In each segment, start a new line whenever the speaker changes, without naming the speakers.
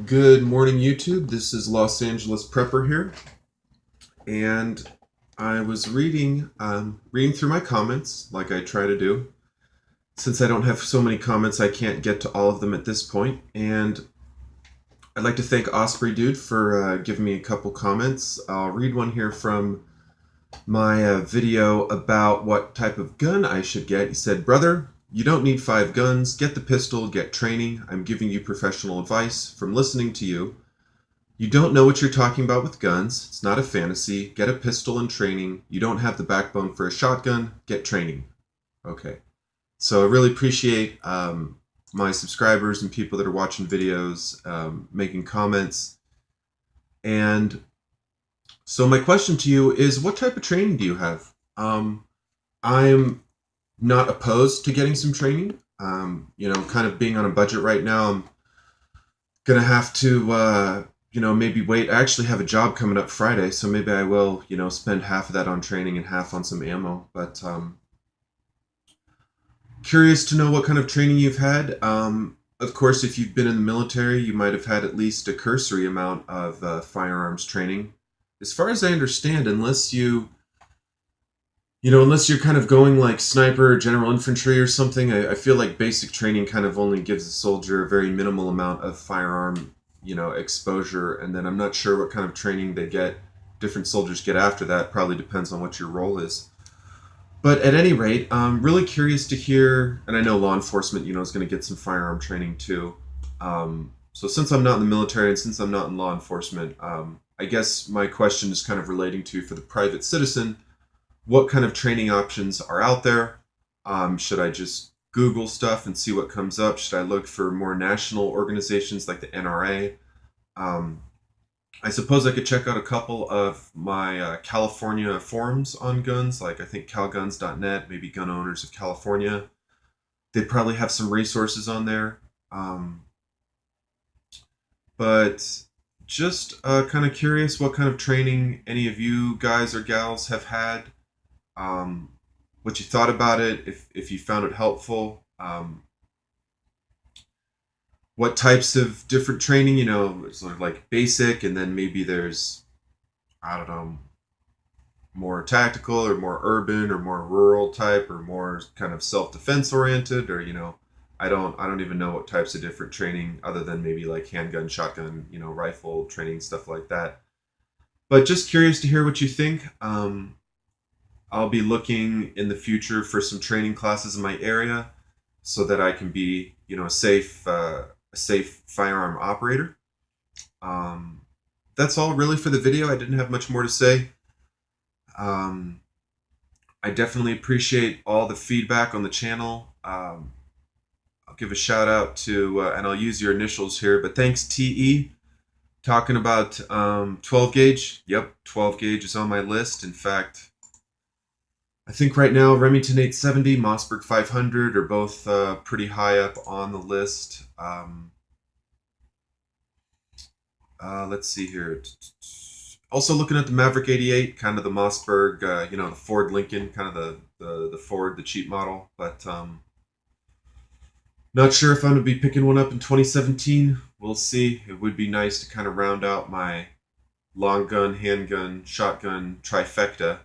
Good morning, YouTube. This is Los Angeles Prepper here, and I was reading through my comments like I try to do. Since I don't have so many comments, I can't get to all of them at this point, and I'd like to thank Osprey Dude for giving me a couple comments. I'll read one here from my video about what type of gun I should get. He said, "Brother, you don't need 5 guns. Get the pistol, get training. I'm giving you professional advice from listening to you. You don't know what you're talking about with guns. It's not a fantasy. Get a pistol and training. You don't have the backbone for a shotgun. Get training." Okay. So I really appreciate my subscribers and people that are watching videos, making comments. And so my question to you is, what type of training do you have? I'm not opposed to getting some training. Kind of being on a budget right now, I'm gonna have to maybe wait. I actually have a job coming up Friday, so maybe I will, spend half of that on training and half on some ammo. But curious to know what kind of training you've had. Of course, if you've been in the military, you might have had at least a cursory amount of firearms training. As far as I understand, unless you're kind of going like sniper or general infantry or something, I feel like basic training kind of only gives a soldier a very minimal amount of firearm, exposure. And then I'm not sure what kind of training different soldiers get after that. Probably depends on what your role is. But at any rate, I'm really curious to hear, and I know law enforcement, is going to get some firearm training too. So since I'm not in the military and since I'm not in law enforcement, I guess my question is kind of relating to, for the private citizen, what kind of training options are out there? Should I just Google stuff and see what comes up? Should I look for more national organizations like the NRA? Um, I suppose I could check out a couple of my California forums on guns, like I think calguns.net, maybe Gun Owners of California. They probably have some resources on there. But just kind of curious what kind of training any of you guys or gals have had, um, what you thought about it, if you found it helpful, what types of different training, it's sort of like basic, and then maybe there's, I don't know, more tactical or more urban or more rural type or more kind of self-defense oriented, or I don't even know what types of different training other than maybe like handgun, shotgun, rifle training, stuff like that. But just curious to hear what you think. I'll be looking in the future for some training classes in my area so that I can be, a safe firearm operator. Um, that's all really for the video. I didn't have much more to say. Um, I definitely appreciate all the feedback on the channel. I'll give a shout out to, and I'll use your initials here, but thanks, Teehee. Talking about 12 gauge. Yep, 12 gauge is on my list. In fact, I think right now Remington 870, Mossberg 500 are both pretty high up on the list. Let's see here. Also looking at the Maverick 88, kind of the Mossberg, the Ford Lincoln, kind of the Ford, the cheap model. But not sure if I'm going to be picking one up in 2017. We'll see. It would be nice to kind of round out my long gun, handgun, shotgun trifecta.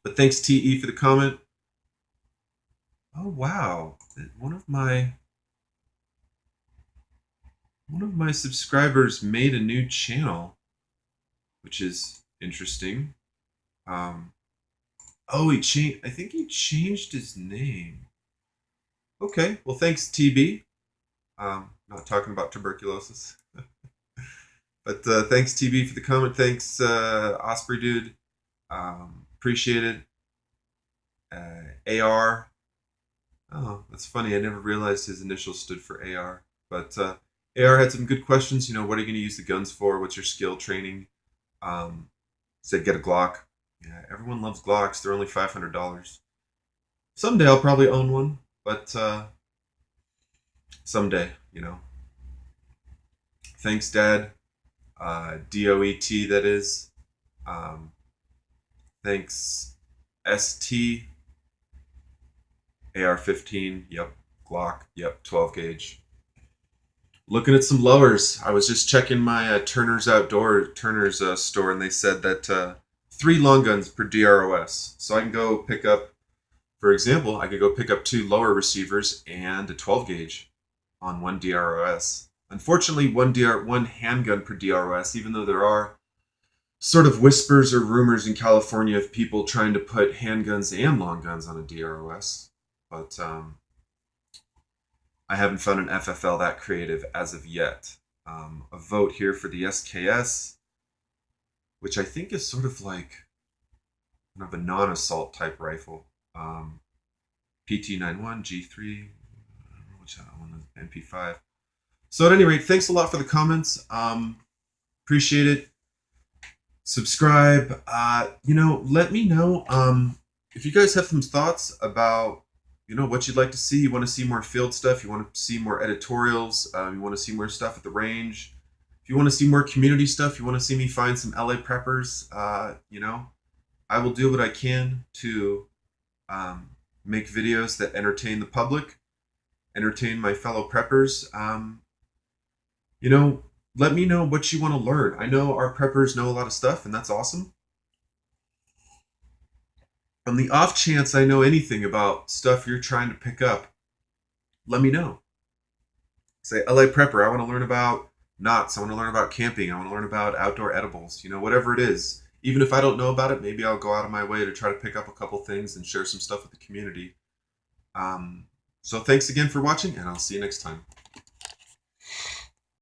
But thanks, TE, for the comment. Oh, wow. One of my subscribers made a new channel, which is interesting. He changed. I think he changed his name. Okay, well, thanks, TB. Not talking about tuberculosis. But thanks, TB, for the comment. Thanks, Osprey Dude. Appreciate it. AR. Oh, that's funny. I never realized his initials stood for AR. But AR had some good questions. What are you going to use the guns for? What's your skill training? Said get a Glock. Yeah, everyone loves Glocks. They're only $500. Someday I'll probably own one, but someday. Thanks, Dad. DOET, that is. Thanks, ST. AR-15, yep. Glock, yep. 12 gauge. Looking at some lowers. I was just checking my Turner's store, and they said that 3 long guns per DROS. So I can go pick up, for example, I could go pick up 2 lower receivers and a 12 gauge on 1 DROS. Unfortunately, one handgun per DROS, even though there are sort of whispers or rumors in California of people trying to put handguns and long guns on a DROS. But I haven't found an FFL that creative as of yet. A vote here for the SKS, which I think is sort of like kind of a non-assault type rifle. PT91, G3, which one, MP5. So at any rate, thanks a lot for the comments. Appreciate it. Subscribe. Let me know if you guys have some thoughts about what you'd like to see. You want to see more field stuff, you want to see more editorials, you want to see more stuff at the range, if you want to see more community stuff, you want to see me find some LA preppers, I will do what I can to make videos that entertain the public, entertain my fellow preppers. Let me know what you want to learn. I know our preppers know a lot of stuff, and that's awesome. On the off chance I know anything about stuff you're trying to pick up, let me know. Say, LA Prepper, I want to learn about knots, I want to learn about camping, I want to learn about outdoor edibles, whatever it is. Even if I don't know about it, maybe I'll go out of my way to try to pick up a couple things and share some stuff with the community. So thanks again for watching, and I'll see you next time.